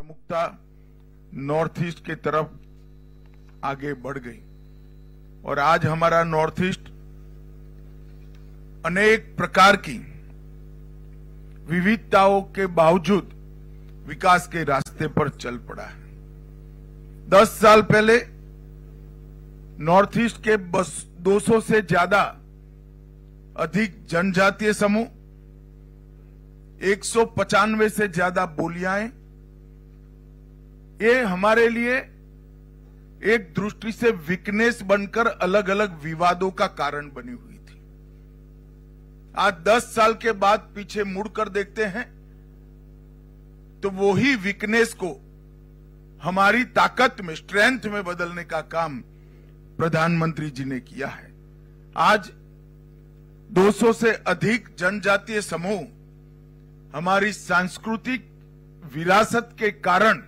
प्रमुखता north east की तरफ आगे बढ़ गई और आज हमारा नॉर्थ ईस्ट अनेक प्रकार की विविधताओं के बावजूद विकास के रास्ते पर चल पड़ा है। 10 साल पहले नॉर्थ ईस्ट के 200 से ज्यादा अधिक जनजातीय समूह, 195 से ज्यादा बोलियां, ये हमारे लिए एक दृष्टि से वीकनेस बनकर अलग अलग विवादों का कारण बनी हुई थी। आज 10 साल के बाद पीछे मुड़कर देखते हैं तो वही वीकनेस को हमारी ताकत में, स्ट्रेंथ में बदलने का काम प्रधानमंत्री जी ने किया है। आज 200 से अधिक जनजातीय समूह हमारी सांस्कृतिक विरासत के कारण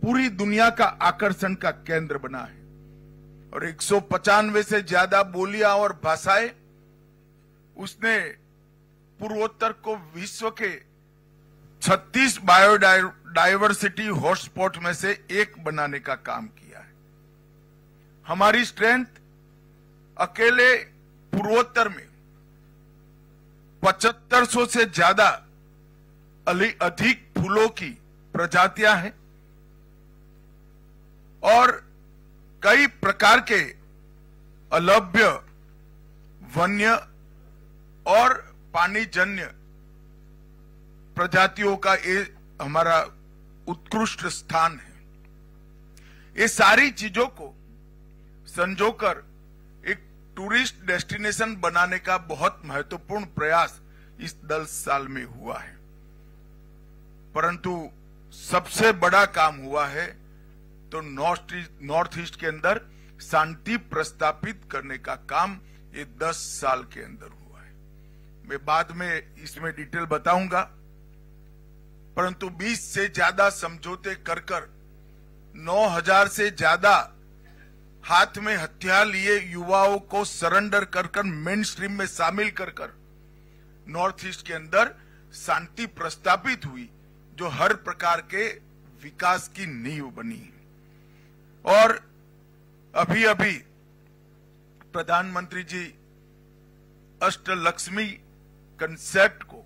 पूरी दुनिया का आकर्षण का केंद्र बना है और 195 से ज्यादा बोलियां और भाषाएं उसने पूर्वोत्तर को विश्व के 36 बायोडायवर्सिटी हॉटस्पॉट में से एक बनाने का काम किया है। हमारी स्ट्रेंथ अकेले पूर्वोत्तर में 7500 से ज्यादा अधिक फूलों की प्रजातियां हैं और कई प्रकार के अलभ्य, वन्य और पानीजन्य प्रजातियों का ये हमारा उत्कृष्ट स्थान है। ये सारी चीजों को संजोकर एक टूरिस्ट डेस्टिनेशन बनाने का बहुत महत्वपूर्ण प्रयास इस 10 साल में हुआ है। परंतु सबसे बड़ा काम हुआ है तो नॉर्थ ईस्ट के अंदर शांति प्रस्तापित करने का काम ये 10 साल के अंदर हुआ है। मैं बाद में इसमें डिटेल बताऊंगा, परंतु 20 से ज्यादा समझौते कर 9000 से ज्यादा हाथ में हथियार लिए युवाओं को सरेंडर कर मेन स्ट्रीम में शामिल कर नॉर्थ ईस्ट के अंदर शांति प्रस्तापित हुई, जो हर प्रकार के विकास की नींव बनी। और अभी अभी प्रधानमंत्री जी अष्टलक्ष्मी कंसेप्ट को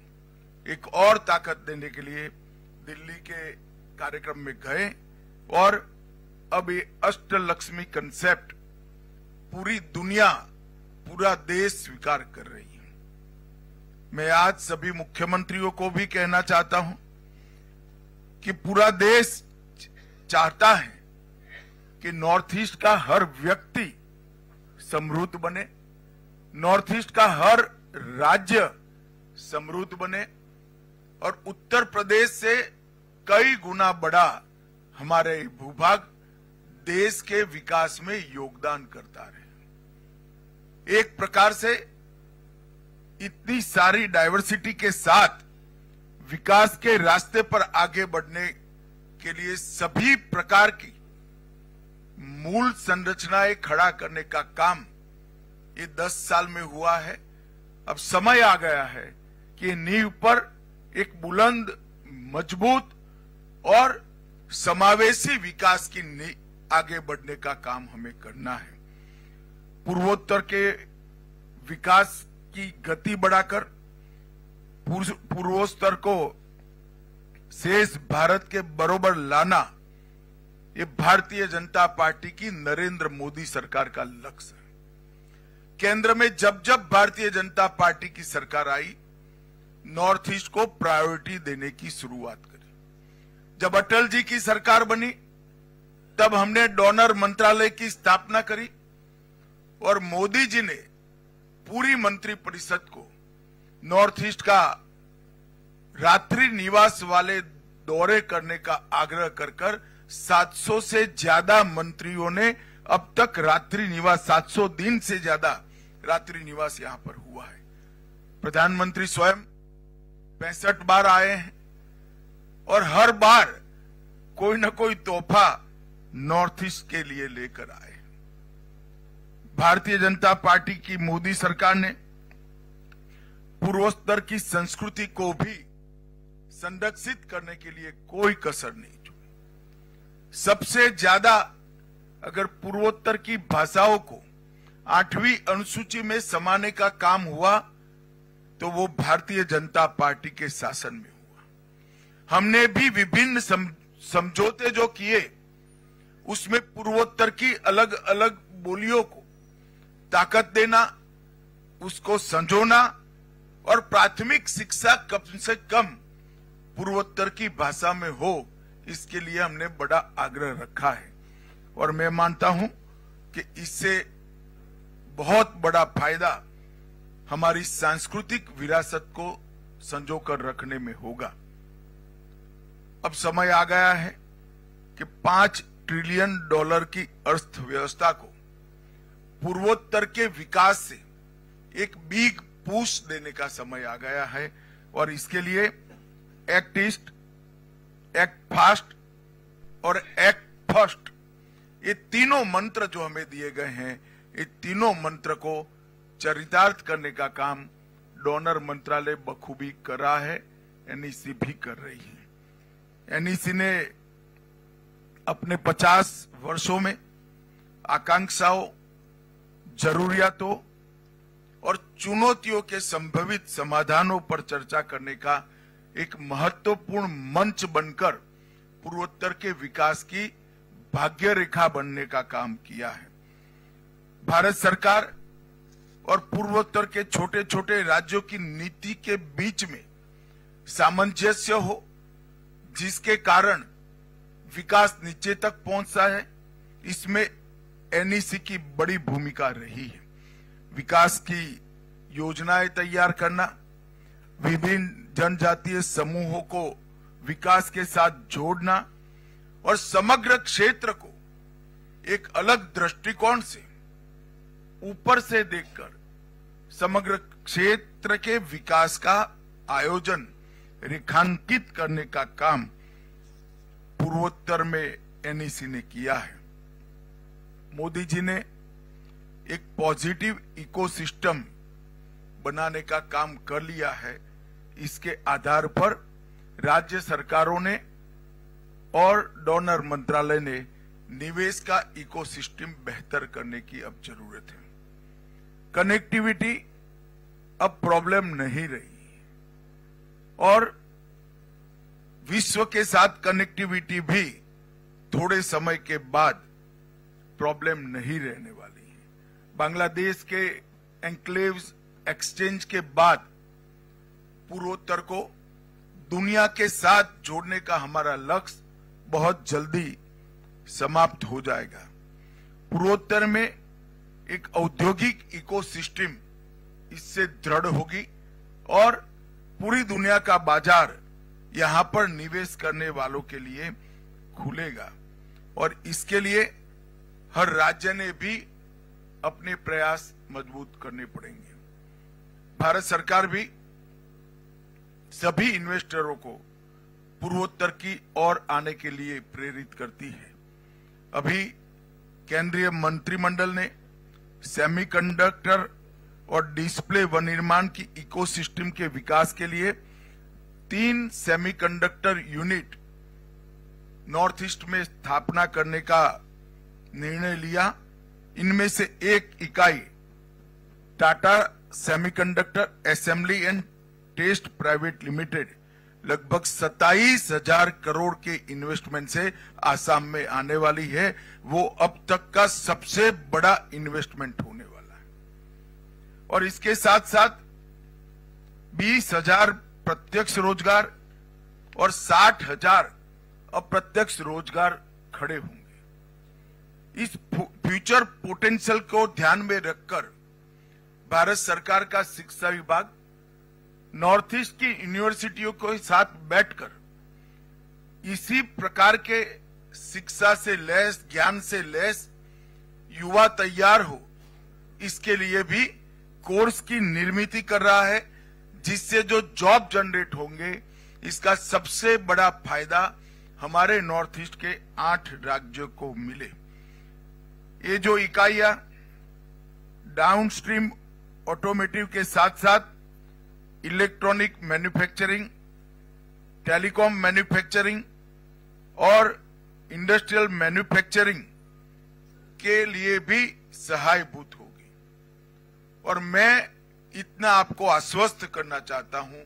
एक और ताकत देने के लिए दिल्ली के कार्यक्रम में गए और अब ये अष्टलक्ष्मी कंसेप्ट पूरी दुनिया, पूरा देश स्वीकार कर रही है। मैं आज सभी मुख्यमंत्रियों को भी कहना चाहता हूं कि पूरा देश चाहता है कि नॉर्थ ईस्ट का हर व्यक्ति समृद्ध बने, नॉर्थ ईस्ट का हर राज्य समृद्ध बने और उत्तर प्रदेश से कई गुना बड़ा हमारे भूभाग देश के विकास में योगदान करता रहे। एक प्रकार से इतनी सारी डाइवर्सिटी के साथ विकास के रास्ते पर आगे बढ़ने के लिए सभी प्रकार की मूल संरचनाएं खड़ा करने का काम ये 10 साल में हुआ है। अब समय आ गया है कि नींव पर एक बुलंद, मजबूत और समावेशी विकास की आगे बढ़ने का काम हमें करना है। पूर्वोत्तर के विकास की गति बढ़ाकर पूर्वोत्तर को शेष भारत के बरोबर लाना, ये भारतीय जनता पार्टी की नरेंद्र मोदी सरकार का लक्ष्य है। केंद्र में जब जब भारतीय जनता पार्टी की सरकार आई, नॉर्थ ईस्ट को प्रायोरिटी देने की शुरुआत करी। जब अटल जी की सरकार बनी तब हमने डोनर मंत्रालय की स्थापना करी और मोदी जी ने पूरी मंत्रिपरिषद को नॉर्थ ईस्ट का रात्रि निवास वाले दौरे करने का आग्रह कर 700 से ज्यादा मंत्रियों ने अब तक रात्रि निवास, 700 दिन से ज्यादा रात्रि निवास यहां पर हुआ है। प्रधानमंत्री स्वयं 65 बार आए हैं और हर बार कोई न कोई तोहफा नॉर्थ ईस्ट के लिए लेकर आए। भारतीय जनता पार्टी की मोदी सरकार ने पूर्वोत्तर की संस्कृति को भी संरक्षित करने के लिए कोई कसर नहीं छोड़ी। सबसे ज्यादा अगर पूर्वोत्तर की भाषाओं को 8वीं अनुसूची में समाने का काम हुआ तो वो भारतीय जनता पार्टी के शासन में हुआ। हमने भी विभिन्न समझौते जो किए उसमें पूर्वोत्तर की अलग अलग बोलियों को ताकत देना, उसको संजोना और प्राथमिक शिक्षा कम से कम पूर्वोत्तर की भाषा में हो, इसके लिए हमने बड़ा आग्रह रखा है। और मैं मानता हूं कि इससे बहुत बड़ा फायदा हमारी सांस्कृतिक विरासत को संजोकर रखने में होगा। अब समय आ गया है कि $5 ट्रिलियन की अर्थव्यवस्था को पूर्वोत्तर के विकास से एक बिग पुश देने का समय आ गया है। और इसके लिए एक्ट ईस्ट, एक्ट फास्ट और एक्ट फर्स्ट, ये तीनों मंत्र जो हमें दिए गए हैं, ये तीनों मंत्र को चरितार्थ करने का काम डोनर मंत्रालय बखूबी कर रहा है, एनईसी भी कर रही है। एनईसी ने अपने 50 वर्षों में आकांक्षाओं, जरूरियातों और चुनौतियों के संभावित समाधानों पर चर्चा करने का एक महत्वपूर्ण मंच बनकर पूर्वोत्तर के विकास की भाग्य रेखा बनने का काम किया है। भारत सरकार और पूर्वोत्तर के छोटे छोटे राज्यों की नीति के बीच में सामंजस्य हो, जिसके कारण विकास नीचे तक पहुंचता है, इसमें एनईसी की बड़ी भूमिका रही है। विकास की योजनाएं तैयार करना, विभिन्न जनजातीय समूहों को विकास के साथ जोड़ना और समग्र क्षेत्र को एक अलग दृष्टिकोण से ऊपर से देखकर समग्र क्षेत्र के विकास का आयोजन, रेखांकित करने का काम पूर्वोत्तर में एनईसी ने किया है। मोदी जी ने एक पॉजिटिव इकोसिस्टम बनाने का काम कर लिया है। इसके आधार पर राज्य सरकारों ने और डोनर मंत्रालय ने निवेश का इकोसिस्टम बेहतर करने की अब जरूरत है। कनेक्टिविटी अब प्रॉब्लम नहीं रही और विश्व के साथ कनेक्टिविटी भी थोड़े समय के बाद प्रॉब्लम नहीं रहने वाली है। बांग्लादेश के एन्क्लेव्स एक्सचेंज के बाद पूर्वोत्तर को दुनिया के साथ जोड़ने का हमारा लक्ष्य बहुत जल्दी समाप्त हो जाएगा। पूर्वोत्तर में एक औद्योगिक इकोसिस्टम इससे दृढ़ होगी और पूरी दुनिया का बाजार यहां पर निवेश करने वालों के लिए खुलेगा। और इसके लिए हर राज्य ने भी अपने प्रयास मजबूत करने पड़ेंगे। भारत सरकार भी सभी इन्वेस्टरों को पूर्वोत्तर की ओर आने के लिए प्रेरित करती है। अभी केंद्रीय मंत्रिमंडल ने सेमीकंडक्टर और डिस्प्ले विनिर्माण की इकोसिस्टम के विकास के लिए 3 सेमीकंडक्टर यूनिट नॉर्थ ईस्ट में स्थापना करने का निर्णय लिया। इनमें से एक इकाई Tata semiconductor assembly and test private limited लगभग 27,000 करोड़ के इन्वेस्टमेंट से आसाम में आने वाली है। वो अब तक का सबसे बड़ा इन्वेस्टमेंट होने वाला है। और इसके साथ साथ 20,000 प्रत्यक्ष रोजगार और 60,000 अप्रत्यक्ष रोजगार खड़े होंगे। इस फ्यूचर पोटेंशियल को ध्यान में रखकर भारत सरकार का शिक्षा विभाग नॉर्थ ईस्ट की यूनिवर्सिटियों के साथ बैठकर इसी प्रकार के शिक्षा से लैस, ज्ञान से लैस युवा तैयार हो, इसके लिए भी कोर्स की निर्मित कर रहा है, जिससे जो जॉब जनरेट होंगे इसका सबसे बड़ा फायदा हमारे नॉर्थ ईस्ट के 8 राज्यों को मिले। ये जो इकाइयां डाउनस्ट्रीम ऑटोमेटिव के साथ साथ इलेक्ट्रॉनिक मैन्युफैक्चरिंग, टेलीकॉम मैन्युफैक्चरिंग और इंडस्ट्रियल मैन्युफैक्चरिंग के लिए भी सहायभूत होगी। और मैं इतना आपको आश्वस्त करना चाहता हूं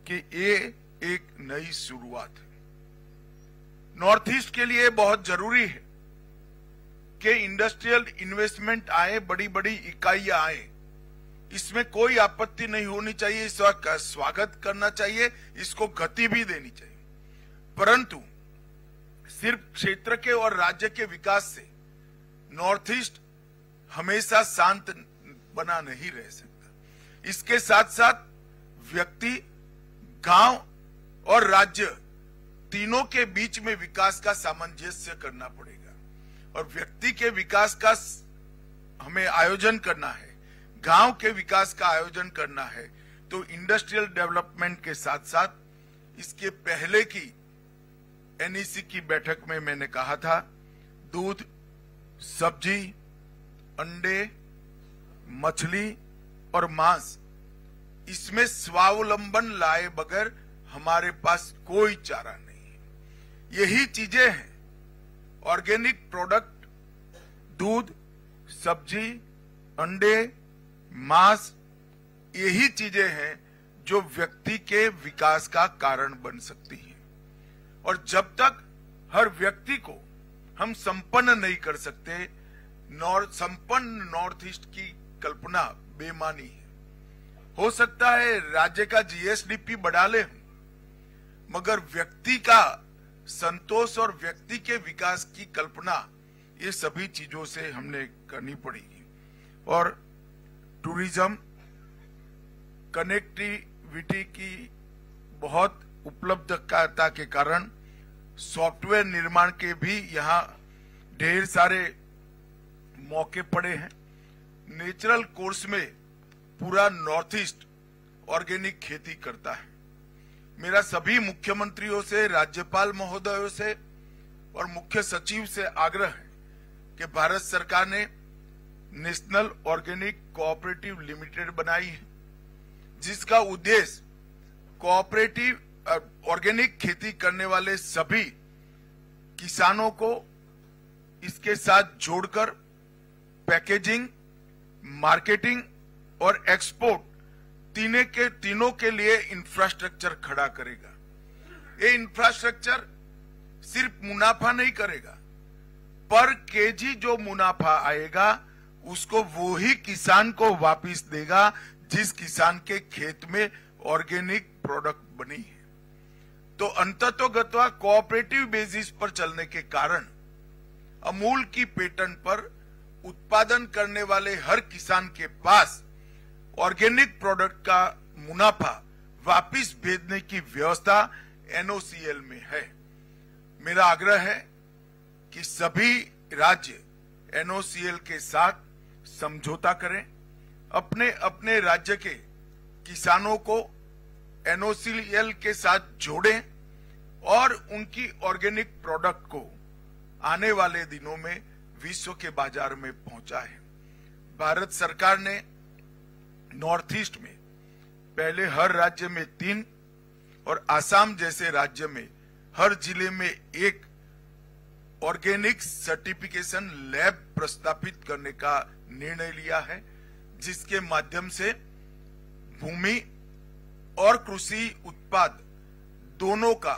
कि ये एक नई शुरुआत है। नॉर्थ ईस्ट के लिए बहुत जरूरी है कि इंडस्ट्रियल इन्वेस्टमेंट आए, बड़ी बड़ी इकाइयां आए, इसमें कोई आपत्ति नहीं होनी चाहिए, इसका स्वागत करना चाहिए, इसको गति भी देनी चाहिए। परंतु सिर्फ क्षेत्र के और राज्य के विकास से नॉर्थ ईस्ट हमेशा शांत बना नहीं रह सकता। इसके साथ साथ व्यक्ति, गांव और राज्य तीनों के बीच में विकास का सामंजस्य करना पड़ेगा। और व्यक्ति के विकास का हमें आयोजन करना है, गांव के विकास का आयोजन करना है, तो इंडस्ट्रियल डेवलपमेंट के साथ साथ इसके पहले की एनईसी की बैठक में मैंने कहा था, दूध, सब्जी, अंडे, मछली और मांस, इसमें स्वावलंबन लाए बगैर हमारे पास कोई चारा नहीं है। यही चीजें हैं, ऑर्गेनिक प्रोडक्ट, दूध, सब्जी, अंडे, मांस, यही चीजें हैं जो व्यक्ति के विकास का कारण बन सकती हैं। और जब तक हर व्यक्ति को हम संपन्न नहीं कर सकते, संपन्न नॉर्थ ईस्ट की कल्पना बेमानी है। हो सकता है राज्य का जीएसडीपी बढ़ा ले, मगर व्यक्ति का संतोष और व्यक्ति के विकास की कल्पना, ये सभी चीजों से हमने करनी पड़ेगी। और टूरिज्म, कनेक्टिविटी की बहुत उपलब्धता के कारण सॉफ्टवेयर निर्माण के भी यहाँ ढेर सारे मौके पड़े हैं। नेचुरल कोर्स में पूरा नॉर्थ ईस्ट ऑर्गेनिक खेती करता है। मेरा सभी मुख्यमंत्रियों से, राज्यपाल महोदयों से और मुख्य सचिव से आग्रह है कि भारत सरकार ने नेशनल ऑर्गेनिक कोऑपरेटिव लिमिटेड बनाई है, जिसका उद्देश्य कोऑपरेटिव ऑर्गेनिक खेती करने वाले सभी किसानों को इसके साथ जोड़कर पैकेजिंग, मार्केटिंग और एक्सपोर्ट तीनों के लिए इंफ्रास्ट्रक्चर खड़ा करेगा। ये इंफ्रास्ट्रक्चर सिर्फ मुनाफा नहीं करेगा, पर केजी जो मुनाफा आएगा उसको वो ही किसान को वापस देगा जिस किसान के खेत में ऑर्गेनिक प्रोडक्ट बनी है। तो अंततोगत्वा कोऑपरेटिव बेसिस पर चलने के कारण अमूल की पेटेंट पर उत्पादन करने वाले हर किसान के पास ऑर्गेनिक प्रोडक्ट का मुनाफा वापस भेजने की व्यवस्था एनओसीएल में है। मेरा आग्रह है कि सभी राज्य एनओसीएल के साथ समझौता करें, अपने अपने राज्य के किसानों को एनओसीएल के साथ जोड़ें और उनकी ऑर्गेनिक प्रोडक्ट को आने वाले दिनों में विश्व के बाजार में पहुंचाएं। भारत सरकार ने नॉर्थ ईस्ट में पहले हर राज्य में 3 और आसाम जैसे राज्य में हर जिले में 1 ऑर्गेनिक सर्टिफिकेशन लैब प्रस्तापित करने का निर्णय लिया है, जिसके माध्यम से भूमि और कृषि उत्पाद दोनों का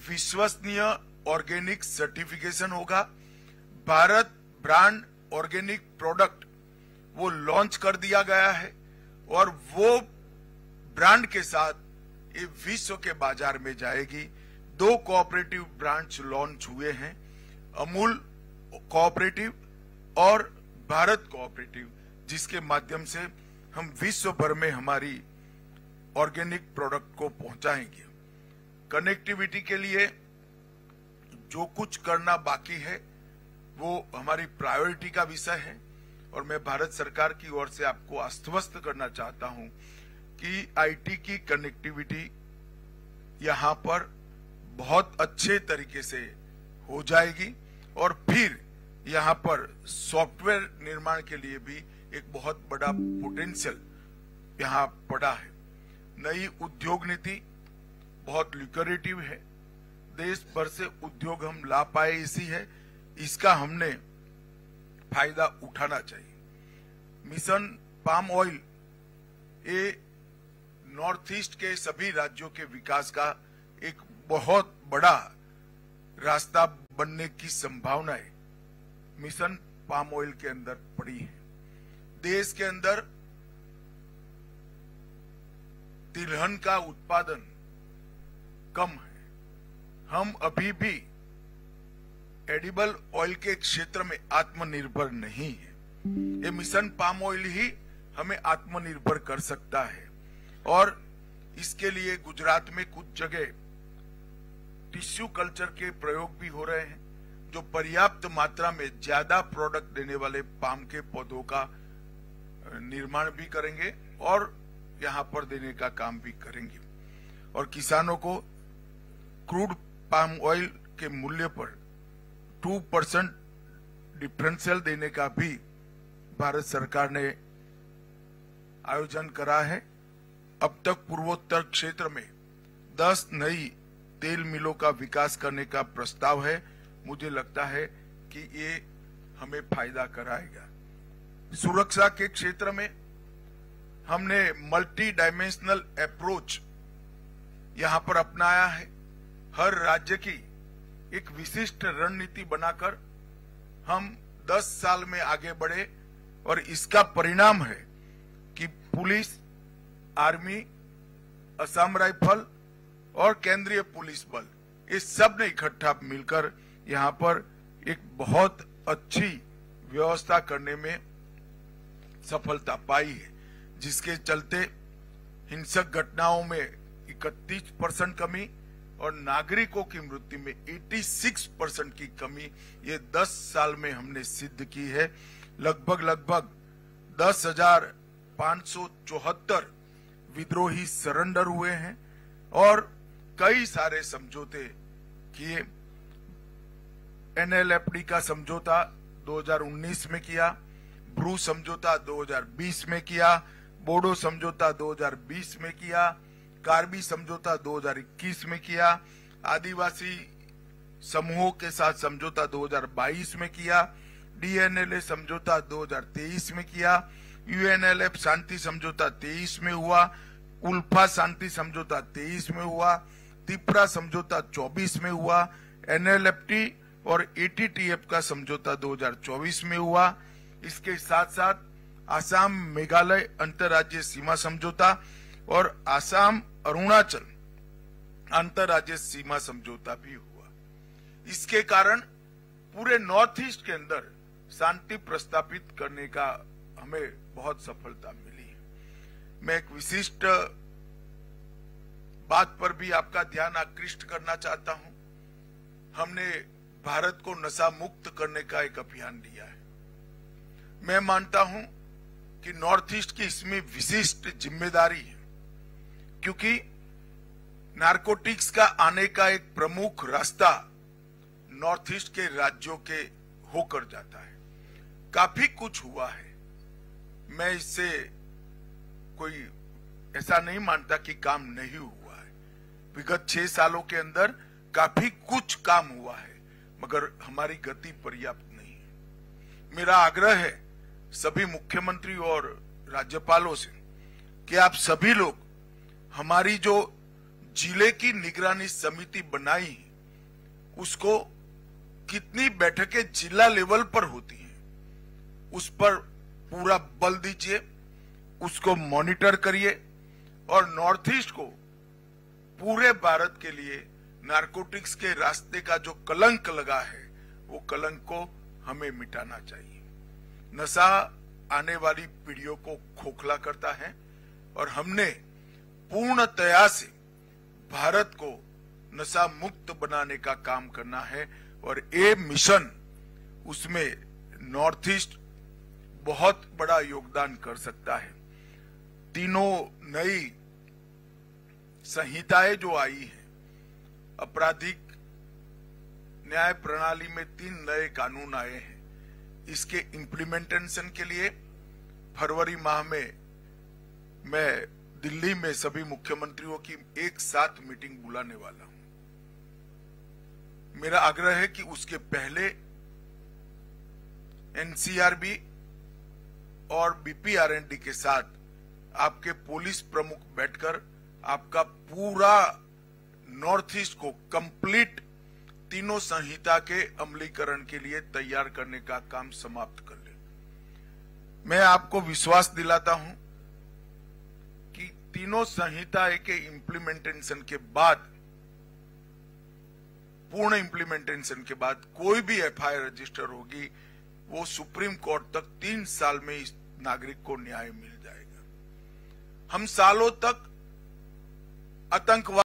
विश्वसनीय ऑर्गेनिक सर्टिफिकेशन होगा। भारत ब्रांड ऑर्गेनिक प्रोडक्ट वो लॉन्च कर दिया गया है और वो ब्रांड के साथ ये विश्व के बाजार में जाएगी। 2 कोऑपरेटिव ब्रांड्स लॉन्च हुए हैं, अमूल कोऑपरेटिव और भारत कोऑपरेटिव, जिसके माध्यम से हम विश्व भर में हमारी ऑर्गेनिक प्रोडक्ट को पहुंचाएंगे। कनेक्टिविटी के लिए जो कुछ करना बाकी है वो हमारी प्रायोरिटी का विषय है और मैं भारत सरकार की ओर से आपको आश्वस्त करना चाहता हूं कि आईटी की कनेक्टिविटी यहां पर बहुत अच्छे तरीके से हो जाएगी और फिर यहां पर सॉफ्टवेयर निर्माण के लिए भी एक बहुत बड़ा पोटेंशियल यहां पड़ा है। नई उद्योग नीति बहुत ल्यूक्रेटिव है, देश भर से उद्योग हम ला पाए इसी है, इसका हमने फायदा उठाना चाहिए। मिशन पाम ऑयल ये नॉर्थ ईस्ट के सभी राज्यों के विकास का एक बहुत बड़ा रास्ता बनने की संभावनाएं मिशन पाम ऑयल के अंदर पड़ी है। देश के अंदर तिलहन का उत्पादन कम है, हम अभी भी एडिबल ऑयल के क्षेत्र में आत्मनिर्भर नहीं है। ये मिशन पाम ऑयल ही हमें आत्मनिर्भर कर सकता है और इसके लिए गुजरात में कुछ जगह टिश्यू कल्चर के प्रयोग भी हो रहे हैं, जो पर्याप्त मात्रा में ज्यादा प्रोडक्ट देने वाले पाम के पौधों का निर्माण भी करेंगे और यहां पर देने का काम भी करेंगे। और किसानों को क्रूड पाम ऑयल के मूल्य पर 2% डिफरेंशियल देने का भी भारत सरकार ने आयोजन करा है। अब तक पूर्वोत्तर क्षेत्र में 10 नई तेल मिलों का विकास करने का प्रस्ताव है। मुझे लगता है कि ये हमें फायदा कराएगा। सुरक्षा के क्षेत्र में हमने मल्टी डायमेंशनल अप्रोच यहां पर अपनाया है। हर राज्य की एक विशिष्ट रणनीति बनाकर हम 10 साल में आगे बढ़े और इसका परिणाम है कि पुलिस, आर्मी, असम राइफल और केंद्रीय पुलिस बल ये सब ने इकट्ठा मिलकर यहां पर एक बहुत अच्छी व्यवस्था करने में सफलता पाई है, जिसके चलते हिंसक घटनाओं में 31% कमी और नागरिकों की मृत्यु में 86% की कमी ये 10 साल में हमने सिद्ध की है। लगभग 10,574 विद्रोही सरेंडर हुए हैं और कई सारे समझौते किए। NLFD का समझौता 2019 में किया, ब्रू समझौता 2020 में किया, बोडो समझौता 2020 में किया, कार्बी समझौता 2021 में किया, आदिवासी समूहों के साथ समझौता 2022 में किया, DNLA समझौता 2023 में किया, UNLF शांति समझौता 23 में हुआ, उल्फा शांति समझौता 23 में हुआ, त्रिपुरा समझौता 24 में हुआ, NLFT और ATTF का समझौता 2024 में हुआ। इसके साथ साथ आसाम मेघालय अंतर्राज्यीय सीमा समझौता और आसाम अरुणाचल अंतर्राज्यीय सीमा समझौता भी हुआ। इसके कारण पूरे नॉर्थ ईस्ट के अंदर शांति प्रस्थापित करने का हमें बहुत सफलता मिली है। मैं एक विशिष्ट बात पर भी आपका ध्यान आकृष्ट करना चाहता हूं। हमने भारत को नशा मुक्त करने का एक अभियान लिया है। मैं मानता हूं कि नॉर्थ ईस्ट की इसमें विशिष्ट जिम्मेदारी है, क्योंकि नारकोटिक्स का आने का एक प्रमुख रास्ता नॉर्थ ईस्ट के राज्यों के होकर जाता है। काफी कुछ हुआ है, मैं इससे कोई ऐसा नहीं मानता कि काम नहीं हुआ है। विगत 6 सालों के अंदर काफी कुछ काम हुआ है, मगर हमारी गति पर्याप्त नहीं है। मेरा आग्रह है सभी मुख्यमंत्री और राज्यपालों से कि आप सभी लोग हमारी जो जिले की निगरानी समिति बनाई उसको कितनी बैठकें जिला लेवल पर होती हैं उस पर पूरा बल दीजिए, उसको मॉनिटर करिए और नॉर्थ ईस्ट को पूरे भारत के लिए नारकोटिक्स के रास्ते का जो कलंक लगा है वो कलंक को हमें मिटाना चाहिए। नशा आने वाली पीढ़ियों को खोखला करता है और हमने पूर्णतया से भारत को नशा मुक्त बनाने का काम करना है और ये मिशन उसमें नॉर्थ ईस्ट बहुत बड़ा योगदान कर सकता है। तीनों नई संहिताएं जो आई हैं, आपराधिक न्याय प्रणाली में 3 नए कानून आए हैं। इसके इम्प्लीमेंटेशन के लिए फरवरी माह में मैं दिल्ली में सभी मुख्यमंत्रियों की एक साथ मीटिंग बुलाने वाला हूं। मेरा आग्रह है कि उसके पहले एनसीआरबी और बीपीआरएनडी के साथ आपके पुलिस प्रमुख बैठकर आपका पूरा नॉर्थ ईस्ट को कंप्लीट तीनों संहिता के अमलीकरण के लिए तैयार करने का काम समाप्त कर ले। मैं आपको विश्वास दिलाता हूं कि तीनों संहिता के इम्प्लीमेंटेशन के बाद, पूर्ण इम्प्लीमेंटेशन के बाद कोई भी एफआईआर रजिस्टर होगी, वो सुप्रीम कोर्ट तक 3 साल में इस नागरिक को न्याय मिल जाएगा। हम सालों तक आतंकवाद